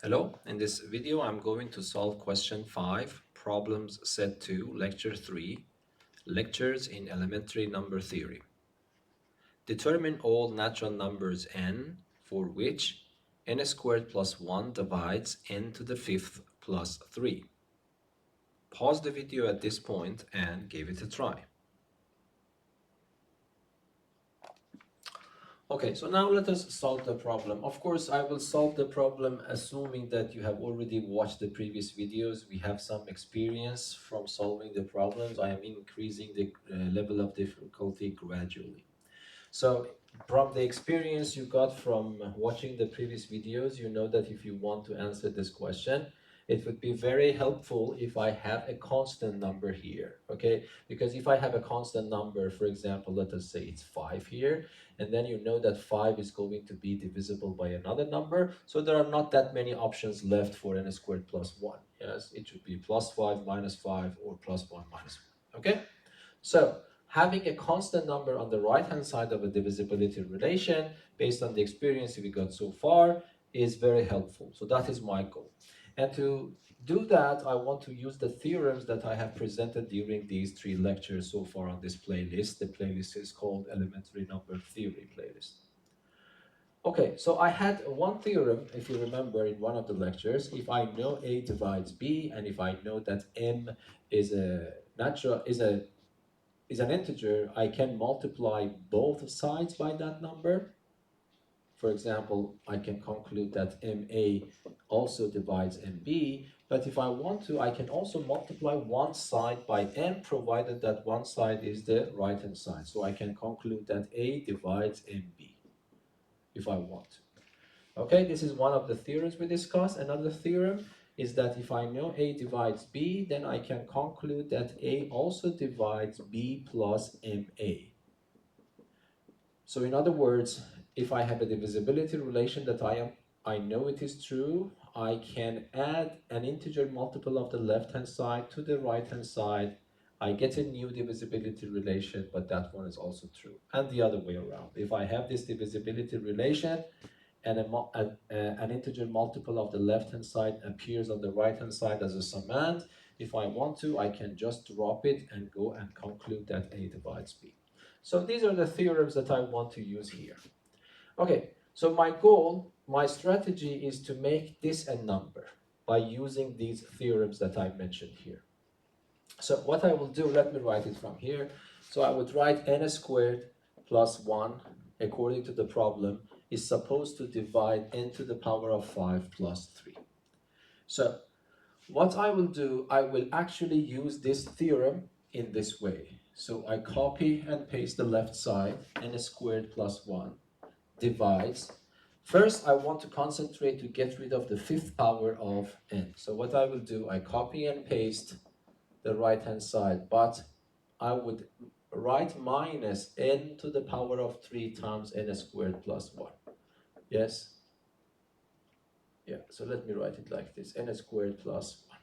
Hello, in this video I'm going to solve question 5, problems set 2, lecture 3, lectures in elementary number theory. Determine all natural numbers n for which n squared plus 1 divides n to the fifth plus 3. Pause the video at this point and give it a try. Okay, so now let us solve the problem. Of course, I will solve the problem assuming that you have already watched the previous videos. We have some experience from solving the problems. I am increasing the level of difficulty gradually. So from the experience you got from watching the previous videos, you know that if you want to answer this question, it would be very helpful if I have a constant number here, okay? Because if I have a constant number, for example, let us say it's 5 here, and then you know that 5 is going to be divisible by another number, so there are not that many options left for n squared plus 1. Yes, it should be plus 5, minus 5, or plus 1, minus 1, okay? So having a constant number on the right-hand side of a divisibility relation, based on the experience we got so far, is very helpful. So that is my goal. And to do that, I want to use the theorems that I have presented during these 3 lectures so far on this playlist. The playlist is called Elementary Number Theory playlist. Okay, so I had one theorem, if you remember, in one of the lectures. If I know A divides B, and if I know that M is an integer, I can multiply both sides by that number. For example, I can conclude that MA also divides MB, but if I want to, I can also multiply one side by M, provided that one side is the right-hand side. So I can conclude that A divides MB, if I want to. Okay, this is one of the theorems we discussed. Another theorem is that if I know A divides B, then I can conclude that A also divides B plus MA. So in other words, if I have a divisibility relation that I know it is true, I can add an integer multiple of the left-hand side to the right-hand side. I get a new divisibility relation, but that one is also true. And the other way around. If I have this divisibility relation and an integer multiple of the left-hand side appears on the right-hand side as a summand, if I want to, I can just drop it and go and conclude that A divides B. So these are the theorems that I want to use here. Okay, so my goal, my strategy is to make this a number by using these theorems that I mentioned here. So what I will do, let me write it from here. So I would write n squared plus 1, according to the problem, is supposed to divide n to the power of 5 plus 3. So what I will do, I will actually use this theorem in this way. So I copy and paste the left side, n squared plus 1 divides. First, I want to concentrate to get rid of the fifth power of n. So what I will do, I copy and paste the right-hand side, but I would write minus n to the power of 3 times n squared plus 1. Yes? Yeah, so let me write it like this, n squared plus 1.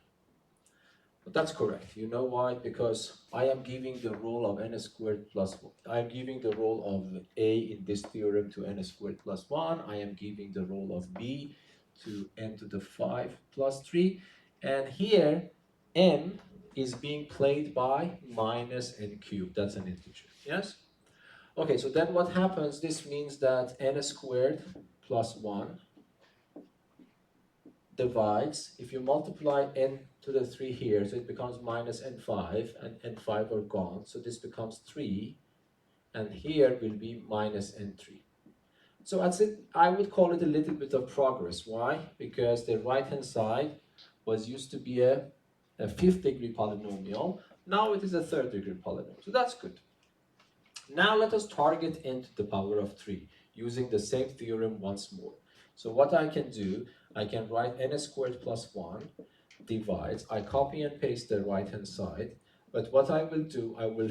But that's correct. You know why? Because I am giving the role of n squared plus 1. I am giving the role of A in this theorem to n squared plus 1. I am giving the role of B to n to the 5 plus 3. And here, n is being played by minus n cubed. That's an integer. Yes? Okay, so then what happens? This means that n squared plus 1 divides, if you multiply n to the 3 here, so it becomes minus n5, and n5 are gone, so this becomes 3, and here will be minus n3. So I would call it a little bit of progress. Why? Because the right-hand side was used to be a 5th degree polynomial. Now it is a 3rd degree polynomial, so that's good. Now let us target n to the power of 3, using the same theorem once more. So what I can do, I can write n squared plus 1 divides, I copy and paste the right-hand side, but what I will do, I will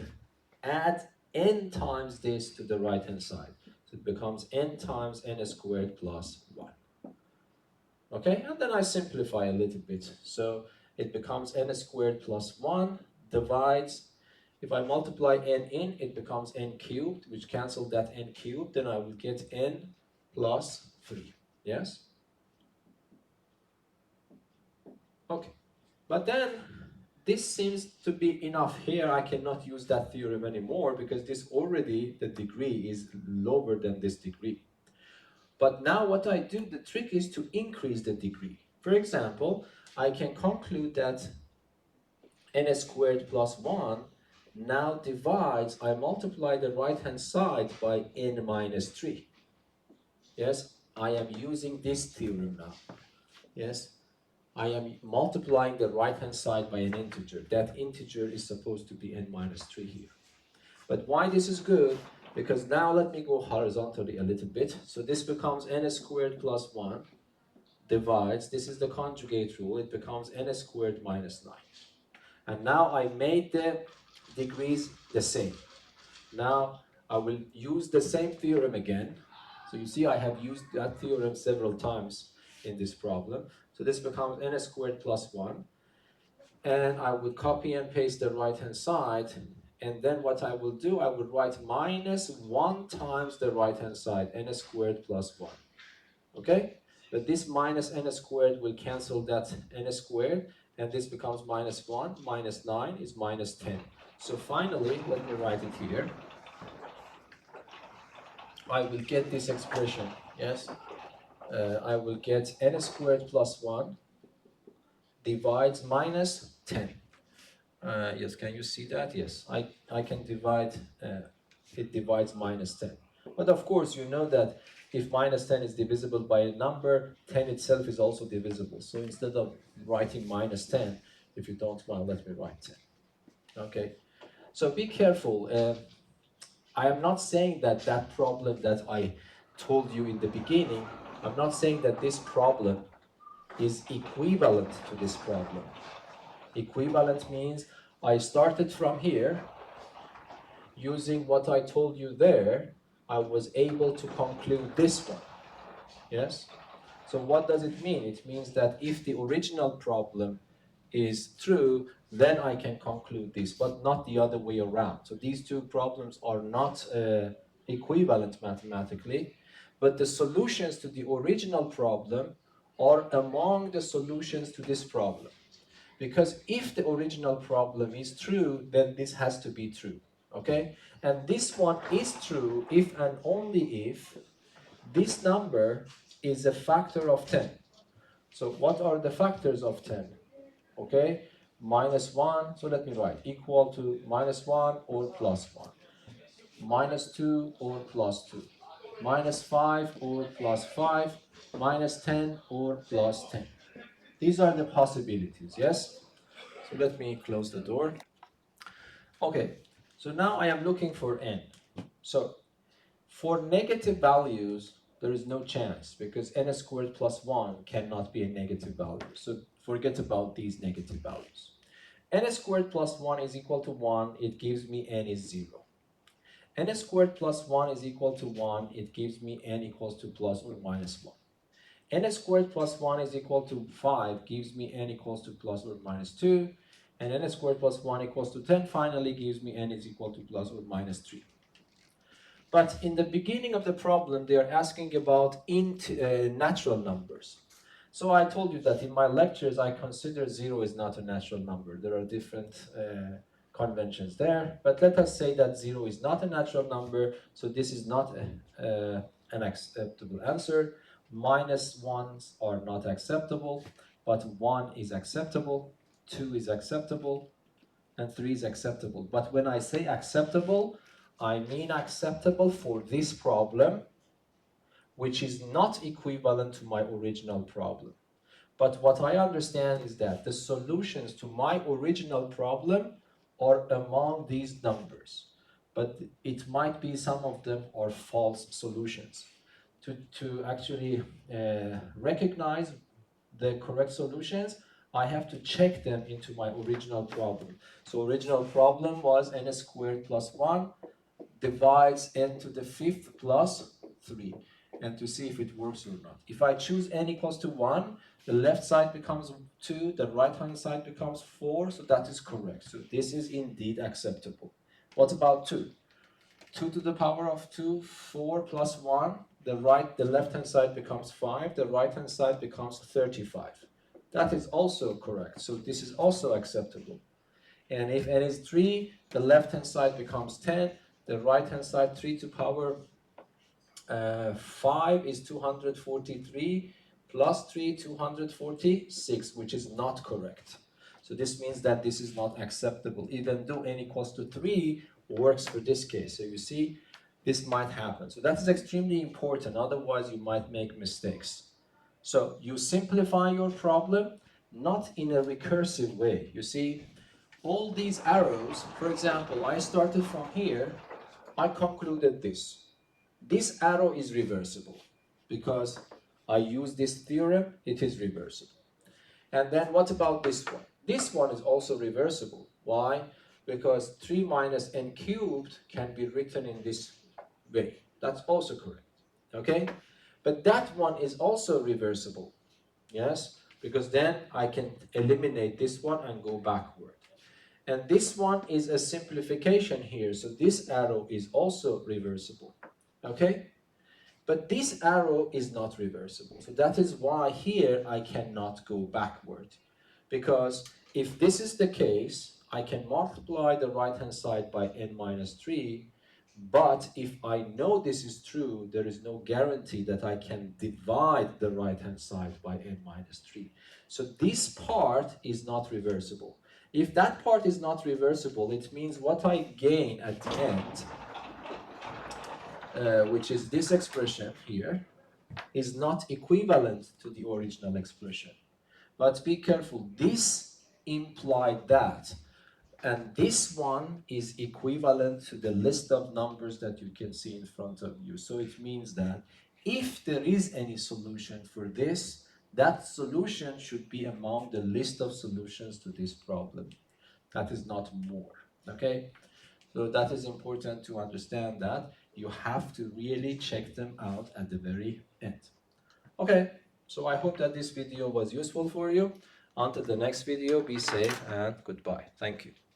add n times this to the right-hand side. So it becomes n times n squared plus 1. Okay, and then I simplify a little bit. So it becomes n squared plus 1 divides, if I multiply n in, it becomes n cubed, which cancel that n cubed, then I will get n plus 3. Yes? Okay, but then this seems to be enough here. I cannot use that theorem anymore because this already, the degree is lower than this degree. But now what I do, the trick is to increase the degree. For example, I can conclude that n squared plus 1 now divides, I multiply the right hand side by n minus 3. Yes, I am using this theorem now. Yes, I am multiplying the right hand side by an integer. That integer is supposed to be n minus 3 here. But why this is good? Because now let me go horizontally a little bit. So this becomes n squared plus 1 divides, this is the conjugate rule, it becomes n squared minus 9. And now I made the degrees the same. Now I will use the same theorem again. So you see I have used that theorem several times in this problem. So this becomes n squared plus 1. And I would copy and paste the right hand side. And then what I will do, I would write minus 1 times the right hand side, n squared plus 1. Okay? But this minus n squared will cancel that n squared, and this becomes minus 1, minus 9 is minus 10. So finally, let me write it here. I will get this expression, yes? I will get n squared plus 1 divides minus 10. Yes, can you see that? Yes, I can divide, it divides minus 10. But of course, you know that if minus 10 is divisible by a number, 10 itself is also divisible. So instead of writing minus 10, if you don't want, let me write 10. Okay, so be careful. I am not saying that that problem that I told you in the beginning, I'm not saying that this problem is equivalent to this problem. Equivalent means I started from here, using what I told you there, I was able to conclude this one. Yes? So what does it mean? It means that if the original problem is true, then I can conclude this, but not the other way around. So these two problems are not equivalent mathematically, but the solutions to the original problem are among the solutions to this problem. Because if the original problem is true, then this has to be true, okay? And this one is true if and only if this number is a factor of 10. So what are the factors of 10? Okay, minus 1, so let me write, equal to minus 1 or plus 1. Minus 2 or plus 2. Minus 5 or plus 5. Minus 10 or plus 10. These are the possibilities, yes? So let me close the door. Okay, so now I am looking for n. So for negative values, there is no chance because n squared plus 1 cannot be a negative value. So forget about these negative values. N squared plus 1 is equal to 1, it gives me n is 0. N squared plus 1 is equal to 1, it gives me n equals to plus or minus 1. N squared plus 1 is equal to 5 gives me n equals to plus or minus 2. And n squared plus 1 equals to 10 finally gives me n is equal to plus or minus 3. But in the beginning of the problem, they are asking about natural numbers. So I told you that in my lectures, I consider 0 is not a natural number. There are different conventions there. But let us say that 0 is not a natural number, so this is not an acceptable answer. Minus 1s are not acceptable, but 1 is acceptable, 2 is acceptable, and 3 is acceptable. But when I say acceptable, I mean acceptable for this problem, which is not equivalent to my original problem. But what I understand is that the solutions to my original problem are among these numbers. But it might be some of them are false solutions. To actually recognize the correct solutions, I have to check them into my original problem. So original problem was n squared plus 1 divides n to the 5th plus 3, and to see if it works or not. If I choose n equals to 1, the left side becomes 2, the right hand side becomes 4, so that is correct. So this is indeed acceptable. What about 2? 2 to the power of 2, 4 plus 1, the left hand side becomes 5, the right hand side becomes 35. that is also correct. So this is also acceptable. And if n is 3, the left-hand side becomes 10, the right-hand side 3 to power 5 is 243, plus 3, 246, which is not correct. So this means that this is not acceptable, even though n equals to 3 works for this case. So you see, this might happen. So that is extremely important, otherwise you might make mistakes. So you simplify your problem, not in a recursive way. You see, all these arrows, for example, I started from here, I concluded this. This arrow is reversible because I use this theorem, it is reversible. And then what about this one? This one is also reversible. Why? Because 3 minus n cubed can be written in this way. That's also correct. Okay? But that one is also reversible. Yes? Because then I can eliminate this one and go backward. And this one is a simplification here. So this arrow is also reversible. Okay? But this arrow is not reversible. So that is why here I cannot go backward. Because if this is the case, I can multiply the right-hand side by n minus 3. But if I know this is true, there is no guarantee that I can divide the right-hand side by n minus 3. So this part is not reversible. If that part is not reversible, it means what I gain at the end, which is this expression here, is not equivalent to the original expression. But be careful, this implied that. And this one is equivalent to the list of numbers that you can see in front of you. So it means that if there is any solution for this, that solution should be among the list of solutions to this problem. That is not more, okay? So that is important to understand, that you have to really check them out at the very end. Okay, so I hope that this video was useful for you. Until the next video, be safe and goodbye. Thank you.